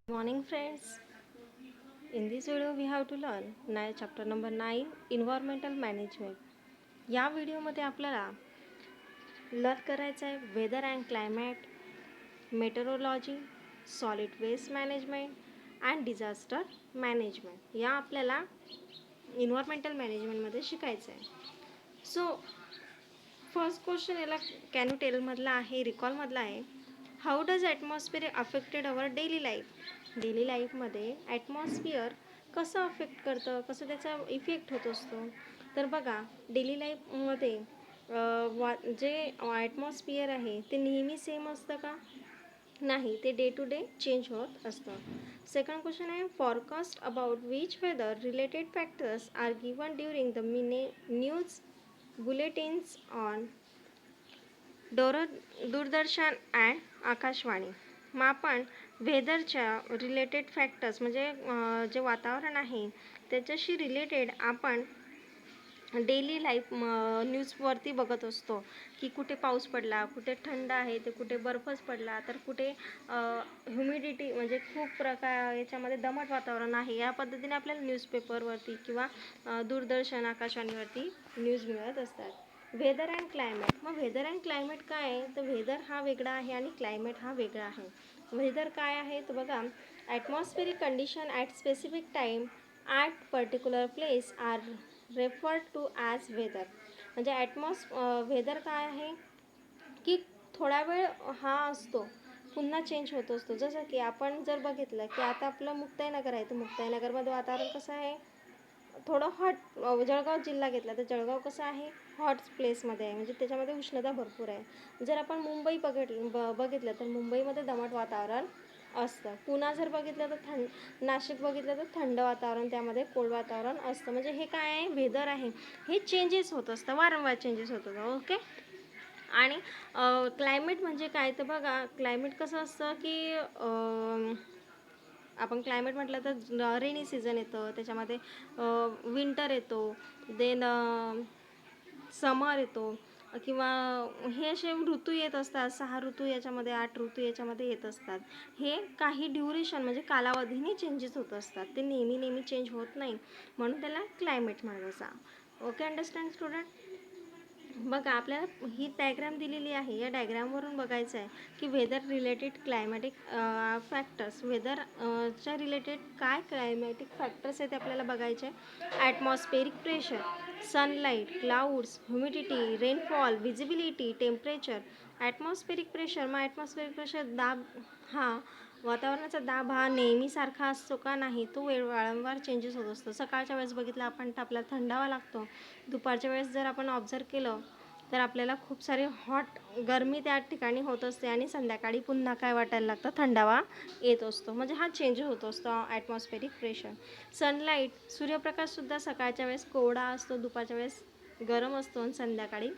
Morning friends. In this video we have to learn chapter number 9 environmental management. या व्हिडिओमध्ये आपल्याला learn करायचं आहे weather and climate, meteorology, solid waste management and disaster management. या आपल्याला environmental मॅनेजमेंटमध्ये शिकायचं आहे. सो फर्स्ट क्वेश्चन याला कॅन यू टेल मधला आहे, रिकॉलमधला आहे. How does atmosphere affected our daily life. Daily लाईफमध्ये ॲटमॉस्फिअर कसं अफेक्ट करतं, कसं त्याचा इफेक्ट होत असतो. तर बघा, डेली लाईफमध्ये जे ॲटमॉस्फिअर आहे ते नेहमी सेम असतं का? नाही, ते डे टू डे चेंज होत असतं. सेकंड क्वेश्चन आहे, forecast about which weather related factors are given during the news bulletins on Doordarshan and Akashvani. मग आपण वेदरच्या रिलेटेड फॅक्टर्स म्हणजे जे वातावरण आहे त्याच्याशी रिलेटेड आपण डेली लाईफ न्यूजवरती बघत असतो की कुठे पाऊस पडला, कुठे थंड आहे, ते कुठे बर्फच पडला, तर कुठे ह्युमिडिटी म्हणजे खूप प्रकार याच्यामध्ये दमट वातावरण आहे. या पद्धतीने आपल्याला न्यूजपेपरवरती किंवा दूरदर्शन आकाशवाणीवरती न्यूज मिळत असतात. Weather and climate. मग वेदर अँड क्लायमेट काय आहे? तर वेदर हा वेगळा आहे आणि क्लायमेट हा वेगळा आहे. वेदर काय आहे तर बघा, atmospheric condition at specific time at particular place are referred to as weather. म्हणजे वेदर काय आहे की थोडा वेळ हा असतो, पुन्हा चेंज होत असतो. जसं की आपण जर बघितलं की आता आपलं मुक्ताईनगर आहे, तर मुक्ताईनगरमध्ये वातावरण कसं आहे, थोडं हॉट. जळगाव जिल्हा घेतला तर जळगाव कसं आहे, हॉट प्लेसमध्ये आहे, म्हणजे त्याच्यामध्ये उष्णता भरपूर आहे. जर आपण मुंबई बघितलं तर मुंबईमध्ये दमट वातावरण असतं. पुणा जर बघितलं तर नाशिक बघितलं तर थंड वातावरण, त्यामध्ये कोल्ड वातावरण असतं. म्हणजे हे काय आहे, वेदर आहे, हे चेंजेस होत असतं, वारंवार चेंजेस होत असतं. ओके. आणि क्लायमेट म्हणजे काय तर बघा, क्लायमेट कसं असतं की आपण क्लायमेट म्हटलं तर रेनी सीझन येतं, त्याच्यामध्ये विंटर येतो, देन समर येतो, किंवा हे असे ऋतू येत असतात. 6 ऋतू याच्यामध्ये, 8 ऋतू याच्यामध्ये येत असतात. हे काही ड्युरेशन म्हणजे कालावधीने चेंजेस होत असतात, ते नेहमी चेंज होत नाही, म्हणून त्याला क्लायमेट म्हणायचं. Okay, understand student. बघा, आपल्याला ही डायग्राम दिलेली आहे, या डायग्रामवरून बघायचं आहे की वेदर रिलेटेड क्लायमॅटिक फॅक्टर्स, वेदरच्या रिलेटेड काय क्लायमॅटिक फॅक्टर्स आहेत ते आपल्याला बघायचे आहे. Atmospheric pressure, sunlight, clouds, humidity, rainfall, visibility, temperature. Atmospheric pressure, मग ॲटमॉस्फेरिक प्रेशर दाब, हा वातावरणाचा दाब हा नेहमीसारखा असतो का? नाही, तो वारंवार चेंजेस होत असतो. सकाळच्या वेळेस बघितलं आपण तर आपल्याला थंडावा लागतो. दुपारच्या वेळेस जर आपण ऑब्झर्व केलं तर आपल्याला खूप सारे गरमी त्या ठिकाणी होत असते, आणि संध्याकाळी पुन्हा काय वाटायला लागतं, थंडावा येत असतो. म्हणजे हा चेंज होत असतो ॲटमॉस्फेरिक प्रेशर. सनलाईट, सूर्यप्रकाशसुद्धा सकाळच्या वेळेस कोवळा असतो, दुपारच्या वेळेस गरम असतो, आणि संध्याकाळी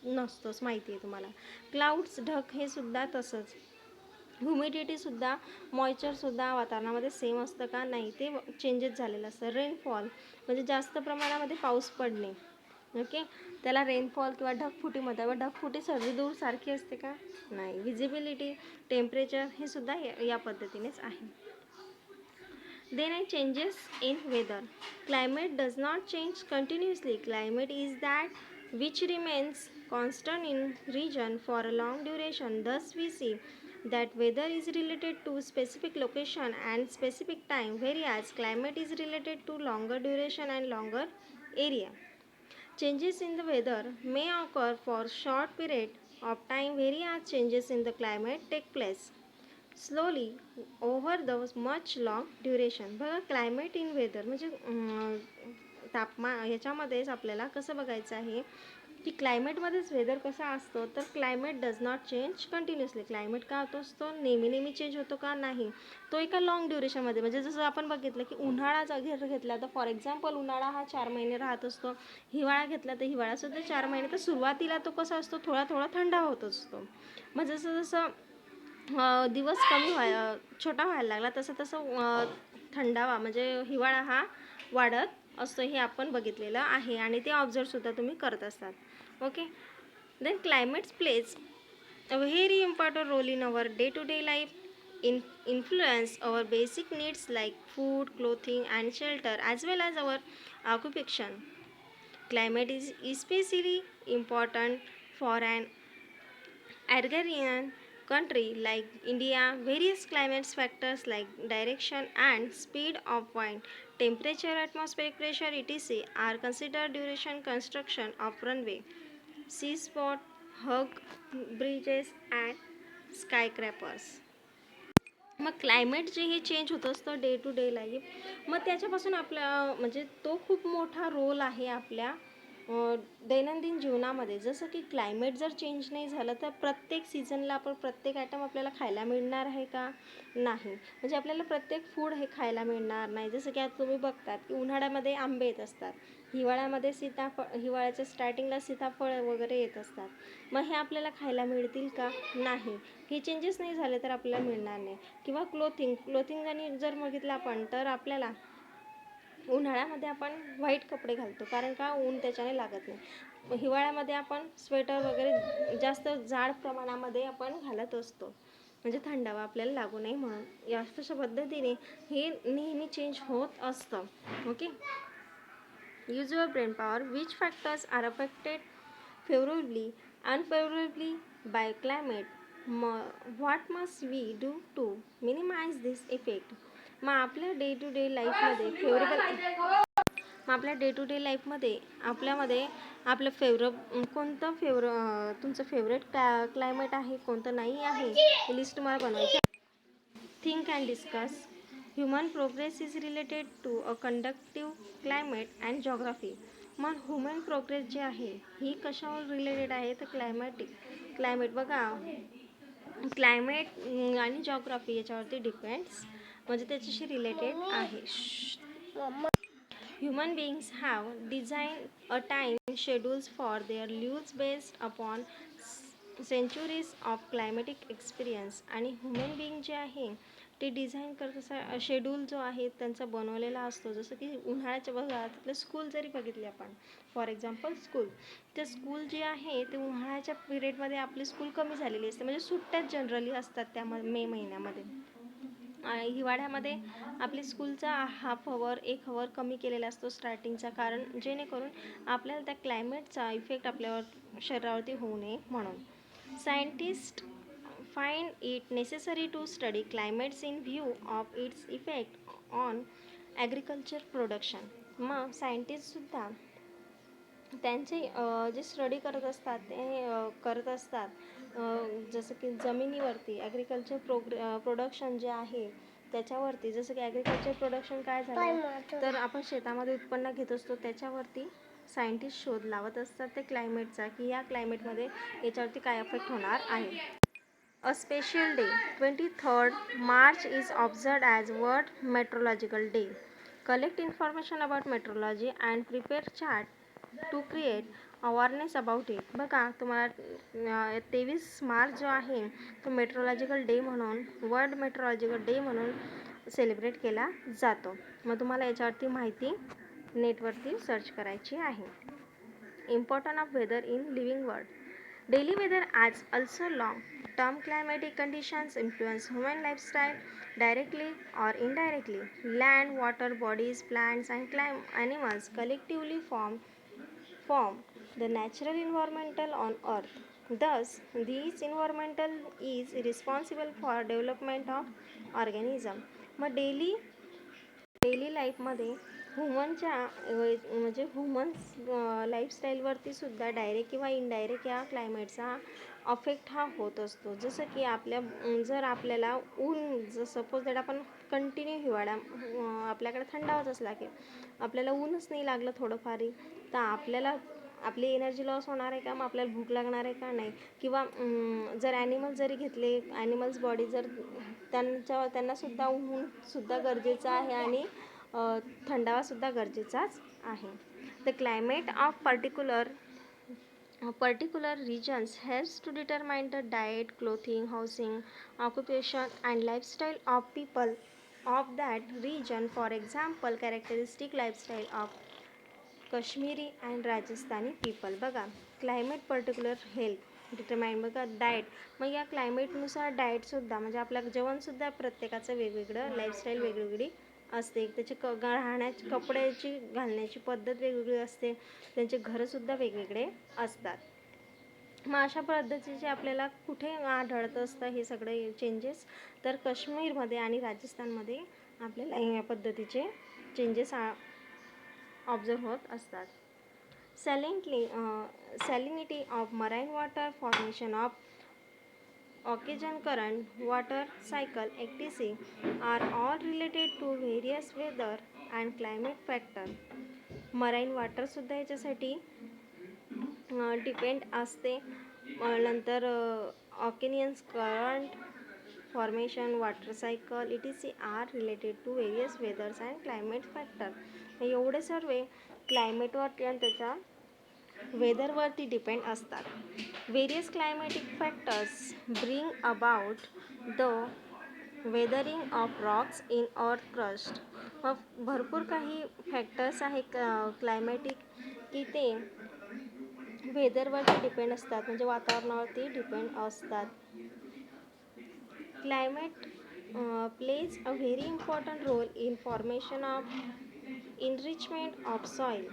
नसतोच, माहिती आहे तुम्हाला. क्लाउड्स, ढग, हे सुद्धा तसंच. ह्युमिडिटीसुद्धा, मॉइश्चरसुद्धा वातावरणामध्ये सेम असतं का? नाही, ते चेंजेस झालेलं असतं. रेनफॉल म्हणजे जास्त प्रमाणामध्ये पाऊस पडणे. ओके, त्याला रेनफॉल किंवा ढगफुटी म्हणतात. व ढगफुटी सर्दी सारखी असते का? नाही. विजिबिलिटी, टेम्परेचर, हे सुद्धा या पद्धतीनेच आहे. देन आहे changes in weather. Climate does not change continuously. Climate is that which remains constant in region for a long duration. Thus we see that weather is related to specific location and specific time, whereas climate is related to longer duration and longer area. Changes in the weather may occur for short period of time, whereas changes in the climate take place slowly over the much long duration. बघा, climate in weather म्हणजे तापमान, ह्याच्यामध्येच आपल्याला कसं बघायचं आहे की क्लायमेटमध्येच weather कसा असतो, तर climate does not change continuously. Climate का होत असतो, नेहमी चेंज होतो का? नाही, तो एका लाँग ड्युरेशनमध्ये. म्हणजे जसं आपण बघितलं की उन्हाळा जर घेतला तर फॉर एक्झाम्पल उन्हाळा हा 4 महिने राहत असतो. हिवाळा घेतला तर हिवाळासुद्धा 4 महिने. तर सुरुवातीला तो कसा असतो, थोडा थंडा होत असतो. मग जसं दिवस छोटा व्हायला लागला तसं थंडावा म्हणजे हिवाळा हा वाढत असतो, हे आपण बघितलेलं आहे, आणि ते ऑब्झर्वसुद्धा तुम्ही करत असतात. Okay. Then climates plays a very important role in our day to day life. influence our basic needs like food, clothing, and shelter, as well as our occupation. Climate is especially important for an agrarian country like India. Various climate factors like direction and speed of wind, temperature, atmospheric pressure, etc. are considered duration construction of runway, seaport, hug bridges, and skyscrapers. मग climate जे हे change होत असतं day to day life, मग त्याच्यापासून आपल्या म्हणजे तो खूप मोठा रोल आहे आपल्या दैनंदिन जीवनामध्ये. जसं की क्लायमेट जर चेंज नाही झालं तर प्रत्येक सीझनला आपण प्रत्येक आयटम आपल्याला खायला मिळणार आहे का? नाही. म्हणजे आपल्याला प्रत्येक फूड हे खायला मिळणार नाही. जसं की आता तुम्ही बघतात की उन्हाळ्यामध्ये आंबे येत असतात, हिवाळ्यामध्ये हिवाळ्याच्या स्टार्टिंगला सीताफळ वगैरे येत असतात. मग हे आपल्याला खायला मिळतील का? नाही. हे चेंजेस नाही झाले तर आपल्याला मिळणार नाही. किंवा क्लोथिंग आणि जर बघितलं आपण तर आपल्याला उन्हाळ्यामध्ये आपण व्हाईट कपडे घालतो, कारण का ऊन त्याच्याने लागत नाही. हिवाळ्यामध्ये आपण स्वेटर वगैरे जास्त जाड प्रमाणामध्ये आपण घालत असतो, म्हणजे थंडावा आपल्याला लागू नये म्हणून. या अशा पद्धतीने हे नेहमी चेंज होत असतं. Okay. Use your brain power. Which factors are affected favourably unfavourably by climate? What must we do to minimise this effect? मग आपल्या डे टू डे लाईफमध्ये मग आपल्या डे टू डे लाईफमध्ये आपल्यामध्ये आपलं तुमचं फेवरेट क्लायमेट आहे, कोणतं नाही आहे, ही लिस्ट तुम्हाला बनवायची. Think and discuss. Human progress is related to a conductive climate and geography. मग ह्युमन प्रोग्रेस जे आहे ही कशावर रिलेटेड आहे तर क्लायमेट बघा, क्लायमेट आणि जॉग्राफी याच्यावरती डिपेंड्स, म्हणजे त्याच्याशी रिलेटेड आहे. Human beings have designed a time schedules for their lives based upon centuries of climatic experience. आणि ह्युमन बिंग जे आहे ते डिझाईन करत असा शेड्यूल जो आहे त्यांचा बनवलेला असतो. जसं की उन्हाळ्याच्या बघा तिथलं स्कूल जरी बघितली आपण, फॉर एक्झाम्पल स्कूल, ते स्कूल जे आहे ते उन्हाळ्याच्या पिरियडमध्ये आपली स्कूल कमी झालेली असते, म्हणजे सुट्ट्याच जनरली असतात त्या मे महिन्यामध्ये. हिवाळ्यामध्ये आपली स्कूलचा 1/2 1 हवर कमी केलेला असतो स्टार्टिंगचा, कारण जेणेकरून आपल्याला त्या क्लायमेटचा इफेक्ट आपल्यावर शरीरावरती होऊ नये म्हणून. Scientist find it necessary to study climates in view of its effect on agriculture production. मग सायंटिस्टसुद्धा त्यांचे जे स्टडी करत असतात ते करत असतात, जसं की जमिनीवरती ॲग्रिकल्चर प्रोडक्शन जे आहे त्याच्यावरती. जसं की ॲग्रिकल्चर प्रोडक्शन काय झालं तर आपण शेतामध्ये उत्पन्न घेत असतो, त्याच्यावरती सायंटिस्ट शोध लावत असतात ते क्लायमेटचा, की या क्लायमेटमध्ये याच्यावरती काय इफेक्ट होणार आहे. A special day, 23rd March is observed as World Meteorological Day. Collect information about meteorology and prepare chart to create awareness about it. बघा तुम्हाला 23 मार्च जो आहे तो मेट्रोलॉजिकल डे म्हणून, वर्ल्ड मेट्रोलॉजिकल डे म्हणून सेलिब्रेट केला जातो. मग तुम्हाला याच्यावरती माहिती नेटवरती सर्च करायची आहे. Importance of weather in living world. Daily weather as also long-term climatic conditions influence human lifestyle directly or indirectly. Land, water bodies, plants, and animals collectively form the natural environmental on Earth. Thus, this environmental is responsible for development of organism. मग daily लाईफमध्ये ह्युमनच्या म्हणजे humans लाईफस्टाईलवरती सुद्धा direct किंवा indirect या क्लायमेटचा affect हा होत असतो. जसं की जर आपल्याला ऊन सपोज दॅट आपण कंटिन्यू हिवाळा आपल्याकडे थंडावाच असला की आपल्याला ऊनच नाही लागलं थोडंफारही, तर आपल्याला आपली एनर्जी लॉस होणार आहे का? मग आपल्याला भूक लागणार आहे का? नाही. किंवा जर ॲनिमल्स जरी घेतले, ॲनिमल्स बॉडी जर त्यांनासुद्धा ऊनसुद्धा गरजेचं आहे आणि थंडावासुद्धा गरजेचाच आहे. The climate of particular regions helps to determine the diet, clothing, housing, occupation, and lifestyle of people of that region. For example, characteristic lifestyle of Kashmiri and Rajasthani people. बघा, climate particular determine बघा diet. मग या क्लायमेटनुसार डाएटसुद्धा म्हणजे आपलं जेवणसुद्धा प्रत्येकाचं वेगवेगळं, lifestyle वेगवेगळी असते. त्याचे राहण्याची कपड्याची घालण्याची पद्धत वेगवेगळी असते, त्यांचे घरंसुद्धा वेगवेगळे असतात. मग अशा पद्धतीचे आपल्याला कुठे आढळत असतं हे सगळे चेंजेस, तर काश्मीरमध्ये आणि राजस्थानमध्ये आपल्याला या पद्धतीचे चेंजेस ऑब्झर्व होत असतात. Salinity of marine water, formation of ocean current, water cycle, etc. are all related to various weather and climate factor. Marine वॉटरसुद्धा याच्यासाठी डिपेंड असते. नंतर ऑकेनियन्स current, formation, water cycle etc. Are related to various weathers and climate factor. एवढे सर्व क्लायमेटवरती आणि त्याच्या वेदरवरती डिपेंड असतात. Various climatic factors bring about the weathering of rocks in earth crust. मग भरपूर काही फॅक्टर्स आहे क्लायमॅटिक की ते वेदरवरती डिपेंड असतात, म्हणजे वातावरणावरती डिपेंड असतात. Climate plays a very important role in formation of enrichment of soil.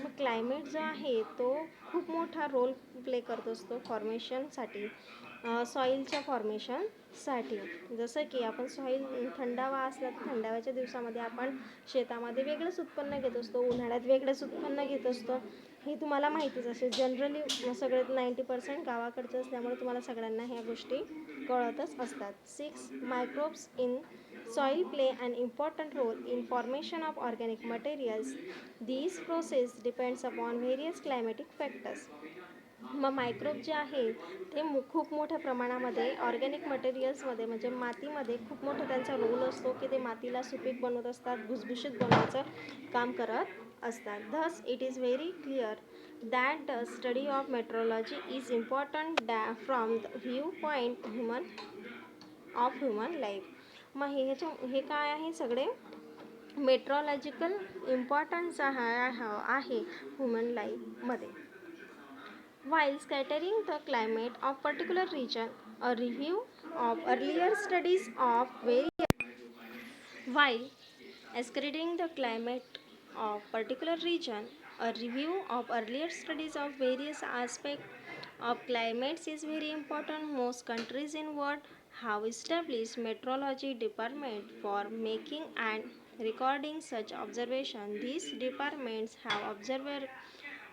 मग क्लायमेट जो आहे तो खूप मोठा रोल प्ले करत असतो फॉर्मेशनसाठी, सॉईलच्या फॉर्मेशनसाठी. जसं की आपण सॉईल थंडावा असला तर थंडाव्याच्या दिवसामध्ये आपण शेतामध्ये वेगळंच उत्पन्न घेत असतो, उन्हाळ्यात वेगळंच उत्पन्न घेत असतो. हे तुम्हाला माहितीच असेल. जनरली सगळे 90% गावाकडचं असल्यामुळे तुम्हाला सगळ्यांना ह्या गोष्टी कळतच असतात. 6 microbes in soil play an important role in formation of organic materials. These process depends upon various climatic factors. मग मायक्रोब जे आहे ते खूप मोठ्या प्रमाणामध्ये ऑर्गॅनिक मटेरियल्समध्ये म्हणजे मातीमध्ये खूप मोठा त्यांचा रोल असतो की ते मातीला सुपीक बनवत असतात, भुसभुशीत बनवायचं काम करत असतात. Thus it is very clear that the study of meteorology is important from the viewpoint of human life. मग हे काय आहे सगळे मेट्रोलॉजिकल इम्पॉर्टन्स आहे ह्युमन लाईफमध्ये. While scattering the climate of particular region, a review of earlier studies of while scattering the climate of particular region, a review of earlier studies of various aspects of climates is very important. Most countries in world have established meteorology department for making and recording such observation. These departments have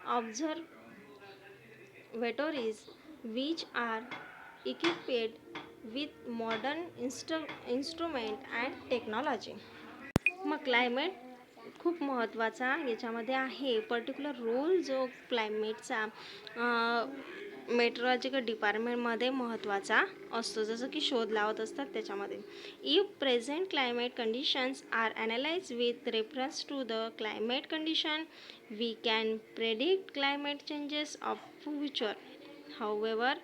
observatories which are equipped with modern instrument and technology. मग climate खूप महत्त्वाचा याच्यामध्ये आहे. Particular role जो क्लायमेटचा meteorological डिपार्टमेंटमध्ये महत्त्वाचा असतो, जसं की शोध लावत असतात त्याच्यामध्ये. If present climate conditions are analyse with reference to the climate condition, we can predict climate changes of future. However,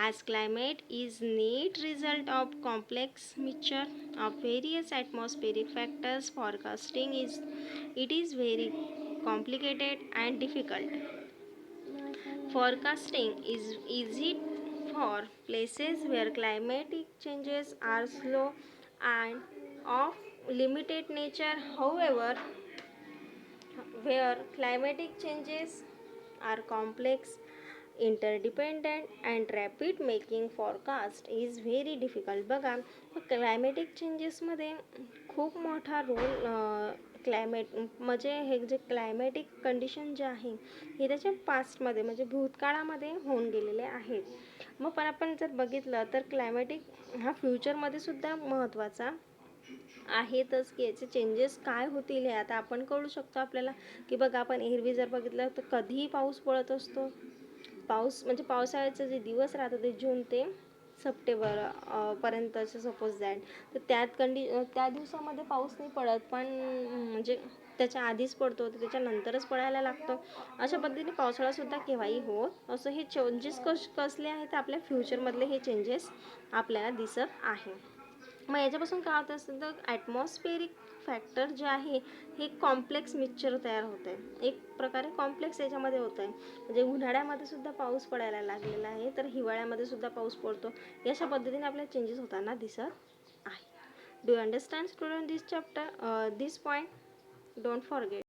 as climate is net result of complex mixture of various atmospheric factors, forecasting is very complicated and difficult. Forecasting is easy for places where climatic changes are slow and of limited nature. However, where climatic changes are complex, interdependent and rapid, making forecast is very difficult. बघा, climatic चेंजेसमध्ये खूप मोठा role climate म्हणजे हे जे climatic condition जे आहे हे त्याच्या पास्टमध्ये म्हणजे भूतकाळामध्ये होऊन गेलेले आहेत. मग पण आपण जर बघितलं तर क्लायमेटिक हा फ्युचरमध्ये सुद्धा महत्त्वाचा आहेतच की याचे चेंजेस काय होतील हे आता आपण कळू शकतो आपल्याला. की बघा, आपण एरवी जर बघितलं तर कधीही पाऊस पडत असतो. पाऊस म्हणजे पावसाळ्याचे जे दिवस राहतात ते जून ते सप्टेंबर पर्यंतचे सपोज दॅट, तर त्या दिवसामध्ये पाऊस नाही पडत, पण म्हणजे त्याच्या आधीच पडतो, तर त्याच्यानंतरच पडायला लागतो. अशा पद्धतीने पावसाळासुद्धा केव्हाही होत असं. हे चेंजेस कसले आहेत, आपल्या फ्युचरमधले हे चेंजेस आपल्याला दिसत आहे. मग याच्यापासून काय होत असतं तर ॲटमॉस्फेरिक फॅक्टर जे आहे हे कॉम्प्लेक्स मिक्सचर तयार होत आहे, एक प्रकारे कॉम्प्लेक्स याच्यामध्ये होत आहे. म्हणजे उन्हाळ्यामध्ये सुद्धा पाऊस पडायला लागलेला आहे, तर हिवाळ्यामध्ये सुद्धा पाऊस पडतो. अशा पद्धतीने आपल्याला चेंजेस होताना दिसत आहे. Do you understand student this chapter, this point? Don't forget.